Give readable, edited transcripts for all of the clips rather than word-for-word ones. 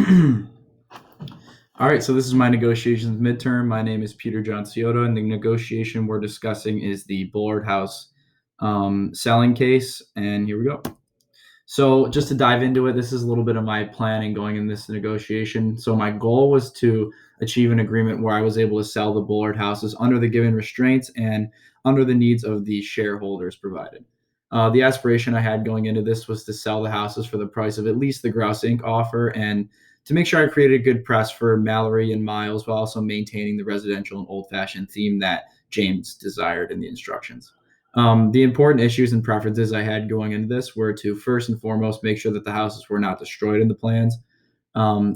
All right, so this is my negotiations midterm. My name is Peter John Ciotta, and the negotiation we're discussing is the Bullard House selling case. And here we go. So, just to dive into it, this is a little bit of my planning going in this negotiation. So, my goal was to achieve an agreement where I was able to sell the Bullard houses under the given restraints and under the needs of the shareholders provided. The aspiration I had going into this was to sell the houses for the price of at least the Grouse Inc. offer and to make sure I created a good press for Mallory and Miles while also maintaining the residential and old fashioned theme that James desired in the instructions. The important issues and preferences I had going into this were to first and foremost make sure that the houses were not destroyed in the plans.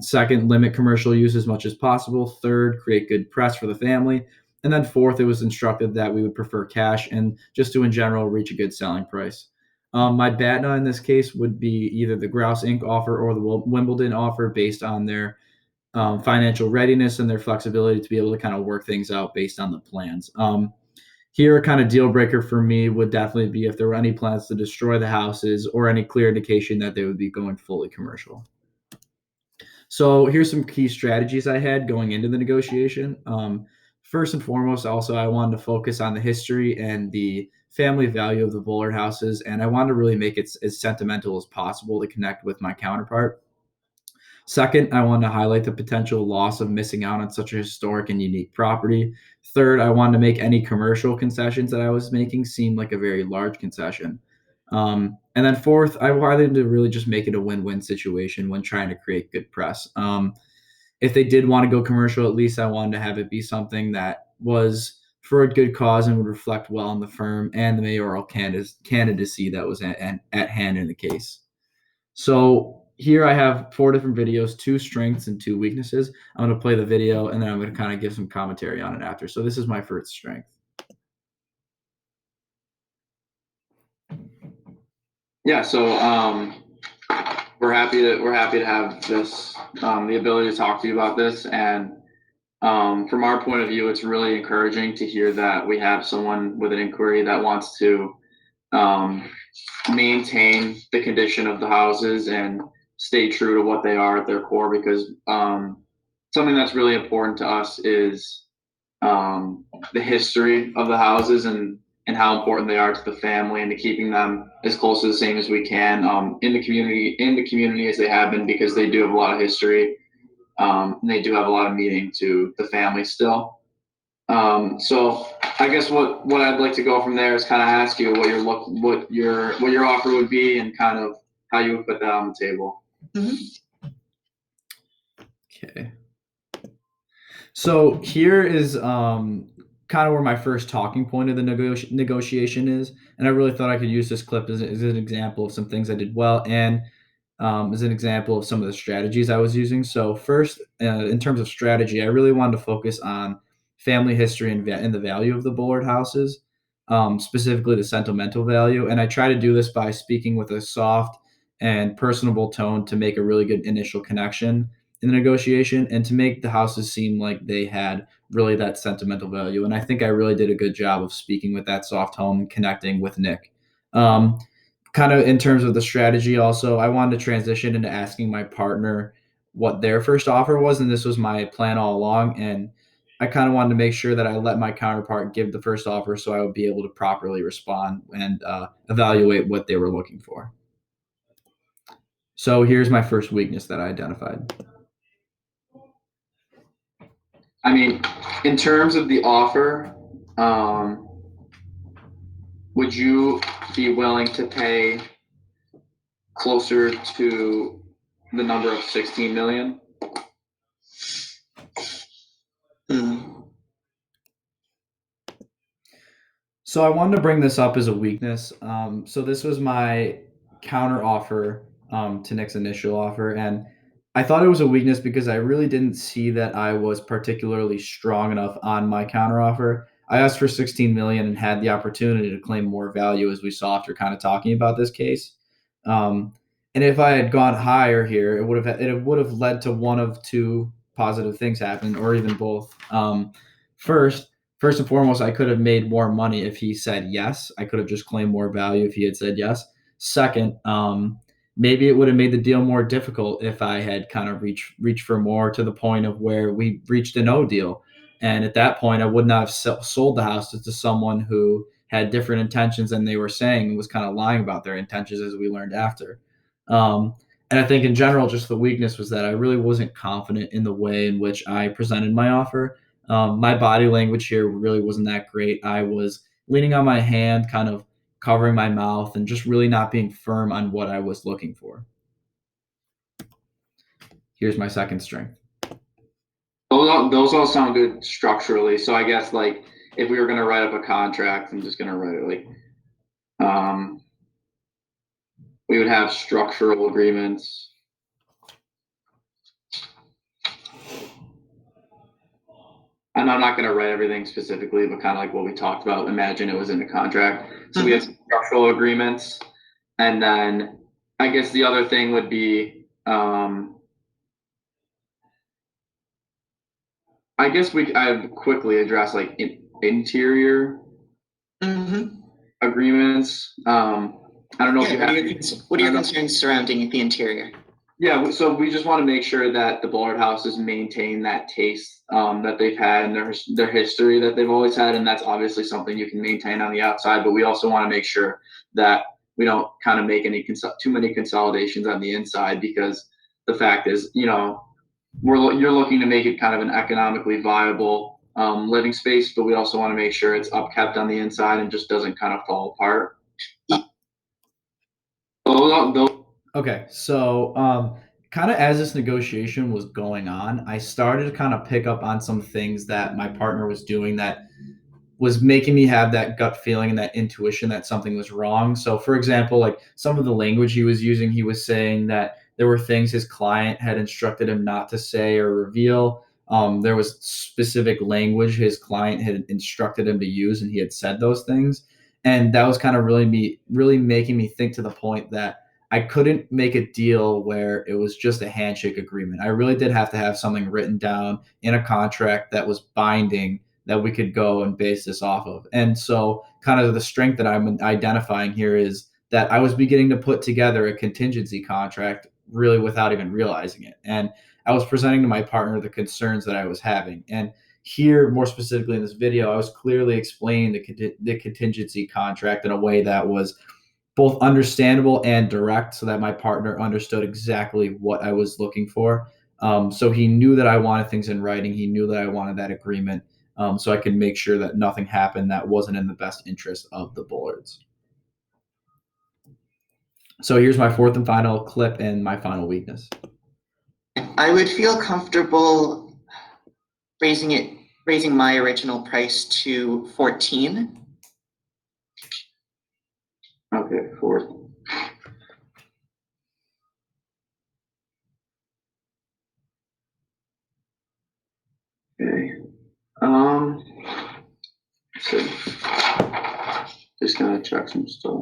Second, limit commercial use as much as possible. Third, create good press for the family. And then fourth, it was instructed that we would prefer cash and just to in general reach a good selling price. My BATNA in this case would be either the Grouse Inc. offer or the Wimbledon offer based on their financial readiness and their flexibility to be able to kind of work things out based on the plans. Here, a kind of deal breaker for me would definitely be if there were any plans to destroy the houses or any clear indication that they would be going fully commercial. So here's some key strategies I had going into the negotiation. First and foremost, also, I wanted to focus on the history and the family value of the Bullard houses, and I wanted to really make it as sentimental as possible to connect with my counterpart. Second, I wanted to highlight the potential loss of missing out on such a historic and unique property. Third, I wanted to make any commercial concessions that I was making seem like a very large concession. And then fourth, I wanted to really just make it a win-win situation when trying to create good press. If they did want to go commercial, at least I wanted to have it be something that was for a good cause and would reflect well on the firm and the mayoral candidacy that was at hand in the case. So here I have four different videos, two strengths and two weaknesses. I'm going to play the video and then I'm going to kind of give some commentary on it after. So this is my first strength. Yeah, so we're happy to have this the ability to talk to you about this, and from our point of view, it's really encouraging to hear that we have someone with an inquiry that wants to um, maintain the condition of the houses and stay true to what they are at their core, because something that's really important to us is the history of the houses and how important they are to the family and to keeping them as close to the same as we can in the community as they have been, because they do have a lot of history, and they do have a lot of meaning to the family still. So I guess what I'd like to go from there is kind of ask you what your offer would be and kind of how you would put that on the table. Okay. So here is kind of where my first talking point of the negotiation is, and I really thought I could use this clip as an example of some things I did well and as an example of some of the strategies I was using. So first, in terms of strategy, I really wanted to focus on family history and the value of the Bullard houses, specifically the sentimental value. And I try to do this by speaking with a soft and personable tone to make a really good initial connection in the negotiation and to make the houses seem like they had really that sentimental value. And I think I really did a good job of speaking with that soft tone and connecting with Nick. Kind of in terms of the strategy also, I wanted to transition into asking my partner what their first offer was, and this was my plan all along. And I kind of wanted to make sure that I let my counterpart give the first offer so I would be able to properly respond and evaluate what they were looking for. So here's my first weakness that I identified. I mean, in terms of the offer, um, would you be willing to pay closer to the number of 16 million? So I wanted to bring this up as a weakness. So this was my counter offer to Nick's initial offer, and I thought it was a weakness because I really didn't see that I was particularly strong enough on my counter offer. I asked for 16 million and had the opportunity to claim more value, as we saw after kind of talking about this case. Um, and if I had gone higher here, it would have led to one of two positive things happen, or even both. First, First and foremost, I could have made more money if he said yes. I could have just claimed more value if he had said yes. Second, maybe it would have made the deal more difficult if I had kind of reached for more to the point of where we reached a no deal. And at that point, I would not have sold the house to someone who had different intentions than they were saying and was kind of lying about their intentions, as we learned after. Um, and I think in general, just the weakness was that I really wasn't confident in the way in which I presented my offer. My body language here really wasn't that great. I was leaning on my hand, kind of covering my mouth, and just really not being firm on what I was looking for. Here's my second strength. Those all sound good structurally. So I guess like if we were going to write up a contract, I'm just going to write it like um, we would have structural agreements. And I'm not going to write everything specifically, but kind of like what we talked about. Imagine it was in the contract. So we have some structural agreements, and then I guess the other thing would be, I guess I quickly address like interior agreements. I don't know if you have. What are your concerns surrounding the interior? Yeah, so we just want to make sure that the Bullard houses maintain that taste that they've had and their history that they've always had, and that's obviously something you can maintain on the outside. But we also want to make sure that we don't kind of make too many consolidations on the inside, because the fact is, you're looking to make it kind of an economically viable living space, but we also want to make sure it's upkept on the inside and just doesn't kind of fall apart. Okay, so kind of as this negotiation was going on, I started to kind of pick up on some things that my partner was doing that was making me have that gut feeling and that intuition that something was wrong. So, for example, like some of the language he was using, he was saying that there were things his client had instructed him not to say or reveal. There was specific language his client had instructed him to use, and he had said those things. And that was kind of really making me think to the point that I couldn't make a deal where it was just a handshake agreement. I really did have to have something written down in a contract that was binding that we could go and base this off of. And so, kind of the strength that I'm identifying here is that I was beginning to put together a contingency contract really without even realizing it. And I was presenting to my partner the concerns that I was having. And here, more specifically in this video, I was clearly explaining the contingency contract in a way that was both understandable and direct so that my partner understood exactly what I was looking for. So he knew that I wanted things in writing. He knew that I wanted that agreement, so I could make sure that nothing happened that wasn't in the best interest of the Bullards. So here's my fourth and final clip and my final weakness. I would feel comfortable raising my original price to 14. Okay, fourth. Okay. So just gonna check some stuff.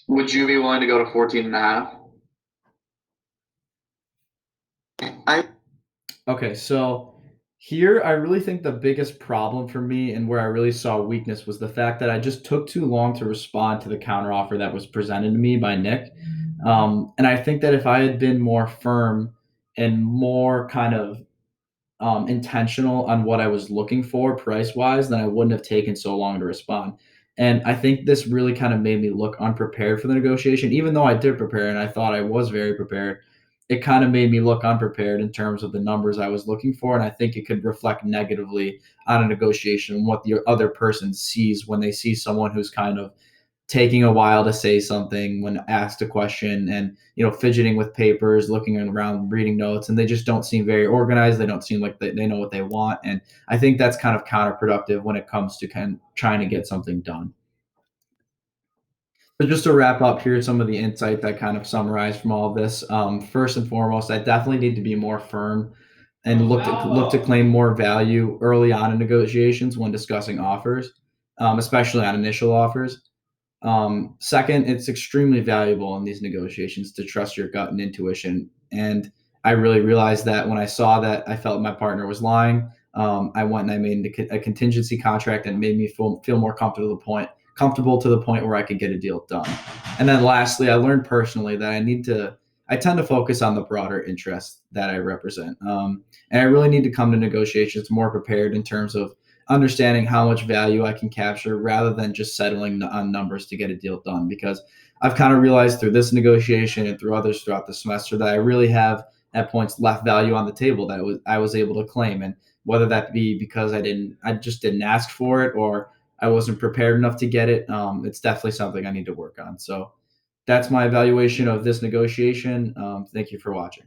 Would you be willing to go to 14 and a half? Okay, so here I really think the biggest problem for me and where I really saw weakness was the fact that I just took too long to respond to the counteroffer that was presented to me by Nick. And I think that if I had been more firm and more kind of intentional on what I was looking for price wise, then I wouldn't have taken so long to respond. And I think this really kind of made me look unprepared for the negotiation, even though I did prepare and I thought I was very prepared. It kind of made me look unprepared in terms of the numbers I was looking for. And I think it could reflect negatively on a negotiation and what the other person sees when they see someone who's kind of taking a while to say something when asked a question, and fidgeting with papers, looking around, reading notes, and they just don't seem very organized. They don't seem like they know what they want, and I think that's kind of counterproductive when it comes to kind of trying to get something done. So just to wrap up, here's some of the insight that kind of summarized from all of this. First and foremost, I definitely need to be more firm and look to claim more value early on in negotiations when discussing offers, especially on initial offers. Second, it's extremely valuable in these negotiations to trust your gut and intuition. And I really realized that when I saw that I felt my partner was lying, I went and I made a contingency contract and made me feel more comfortable to the point where I could get a deal done. And then lastly, I learned personally that I tend to focus on the broader interests that I represent. And I really need to come to negotiations more prepared in terms of understanding how much value I can capture rather than just settling on numbers to get a deal done. Because I've kind of realized through this negotiation and through others throughout the semester that I really have at points left value on the table that I was able to claim. And whether that be because I just didn't ask for it, or I wasn't prepared enough to get it, it's definitely something I need to work on. So that's my evaluation of this negotiation. Thank you for watching.